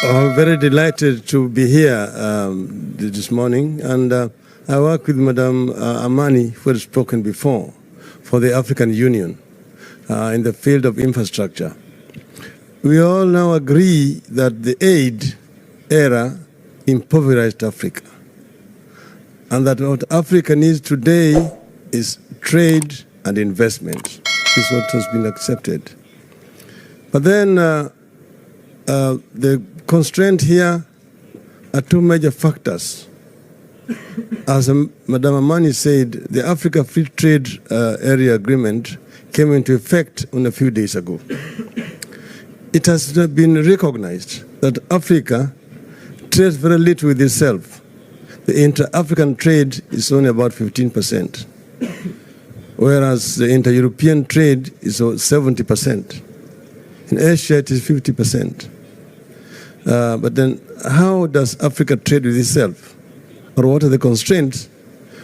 I'm very delighted to be here this morning, and I work with Madam Amani, who has spoken before, for the African Union in the field of infrastructure. We all now agree that the aid era impoverished Africa, and that what Africa needs today is trade and investment. This is what has been accepted. But then the constraint here are two major factors. As Madam Amani said, the Africa Free Trade Area Agreement came into effect a few days ago. It has been recognized that Africa trades very little with itself. The inter-African trade is only about 15%, whereas the inter-European trade is 70%. In Asia, it is 50%. But then how does Africa trade with itself? Or what are the constraints?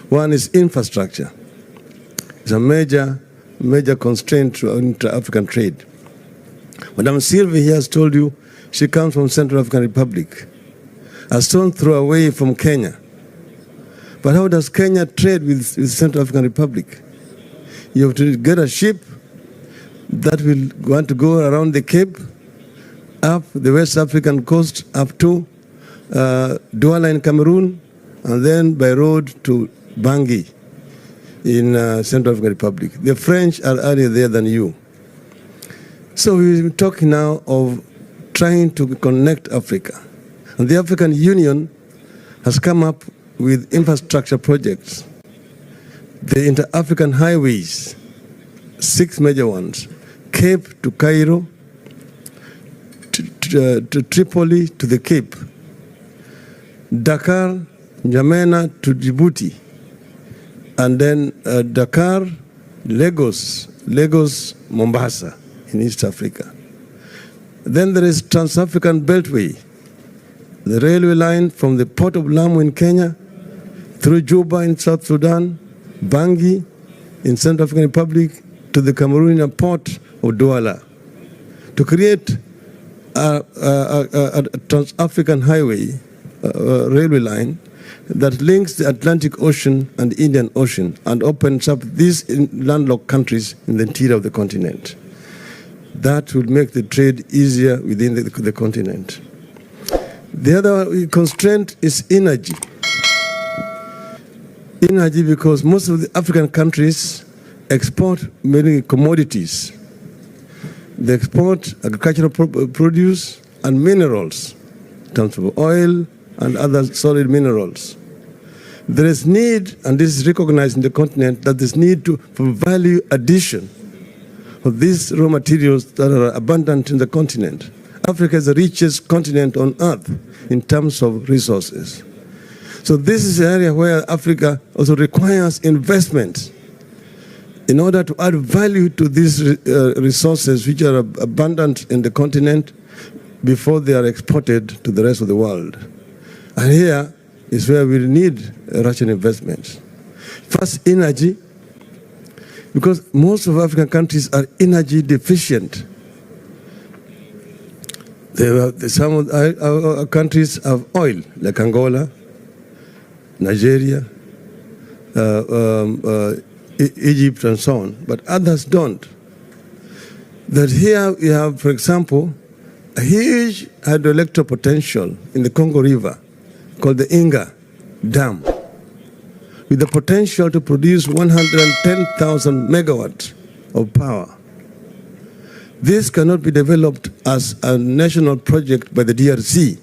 One is infrastructure. It's a major constraint to inter-African trade. Madam Sylvie here has told you she comes from Central African Republic, a stone throw away from Kenya. But how does Kenya trade with Central African Republic? You have to get a ship that will want to go around the Cape, up the West African coast, up to Douala in Cameroon, and then by road to Bangui in Central African Republic. The French are earlier there than you. So we're talking now of trying to connect Africa. And the African Union has come up with infrastructure projects. The inter-African highways, 6 major ones, Cape to Cairo, to Tripoli to the Cape, Dakar, N'Djamena to Djibouti, and then Dakar, Lagos, Mombasa in East Africa. Then there is Trans-African Beltway, the railway line from the port of Lamu in Kenya, through Juba in South Sudan, Bangui in Central African Republic, to the Cameroonian port of Douala, to create a Trans-African highway, railway line that links the Atlantic Ocean and the Indian Ocean and opens up these landlocked countries in the interior of the continent. That will make the trade easier within the continent. The other constraint is energy. Energy, because most of the African countries export many commodities. They export agricultural produce and minerals, in terms of oil and other solid minerals. There is need, and this is recognized in the continent, that there's need for value addition of these raw materials that are abundant in the continent. Africa is the richest continent on earth in terms of resources. So this is an area where Africa also requires investment in order to add value to these resources which are abundant in the continent before they are exported to the rest of the world. And here is where we need Russian investments. First, energy, because most of African countries are energy deficient. Some of our countries have oil, like Angola, Nigeria, Egypt, and so on, but others don't. That here we have, for example, a huge hydroelectric potential in the Congo River called the Odinga Dam, with the potential to produce 110,000 megawatts of power. This cannot be developed as a national project by the DRC.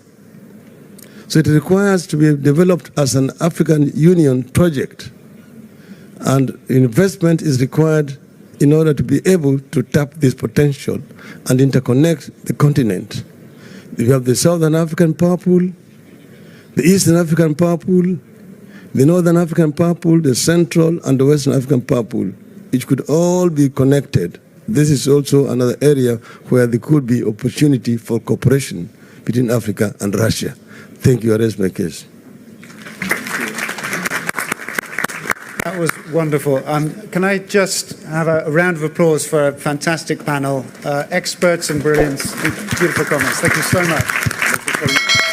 So it requires to be developed as an African Union project. And investment is required in order to be able to tap this potential and interconnect the continent. You have the Southern African Power Pool, the Eastern African Power Pool, the Northern African Power Pool, the Central and the Western African Power Pool, which could all be connected. This is also another area where there could be opportunity for cooperation between Africa and Russia. Thank you. I raise my case. That was wonderful. Can I just have a round of applause for a fantastic panel, experts and brilliance, beautiful comments. Thank you so much.